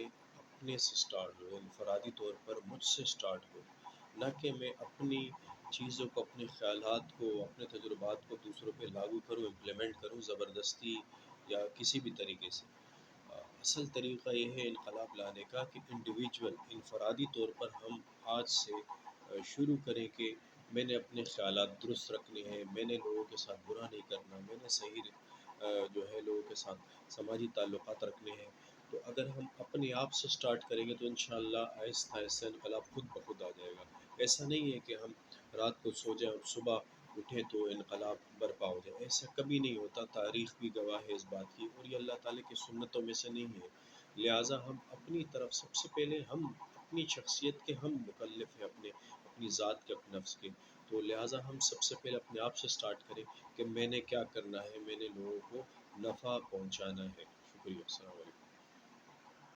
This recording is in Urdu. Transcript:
ہمارے اپنے سے سٹارٹ ہو، انفرادی طور پر مجھ سے سٹارٹ ہو، نہ کہ میں اپنی چیزوں کو، اپنے خیالات کو، اپنے تجربات کو دوسروں پہ لاگو کروں، امپلیمنٹ کروں زبردستی یا کسی بھی طریقے سے۔ اصل طریقہ یہ ہے انقلاب لانے کا کہ انڈیویجول، انفرادی طور پر ہم آج سے شروع کریں کہ میں نے اپنے خیالات درست رکھنے ہیں، میں نے لوگوں کے ساتھ برا نہیں کرنا، میں نے صحیح جو ہے لوگوں کے ساتھ سماجی تعلقات رکھنے ہیں۔ تو اگر ہم اپنے آپ سے سٹارٹ کریں گے تو انشاءاللہ آہستہ آہستہ انقلاب خود بخود آ جائے گا۔ ایسا نہیں ہے کہ ہم رات کو سو جائیں اور صبح اٹھیں تو انقلاب برپا ہو جائے، ایسا کبھی نہیں ہوتا، تاریخ بھی گواہ ہے اس بات کی، اور یہ اللہ تعالیٰ کی سنتوں میں سے نہیں ہے۔ لہٰذا ہم اپنی طرف سب سے پہلے ہم اپنی شخصیت کے ہم مکلف ہیں، اپنی ذات کے، اپنے نفس کے۔ تو لہٰذا ہم سب سے پہلے اپنے آپ سے سٹارٹ کریں کہ میں نے کیا کرنا ہے، میں نے لوگوں کو نفع پہنچانا ہے۔ شکریہ، السلام علیکم۔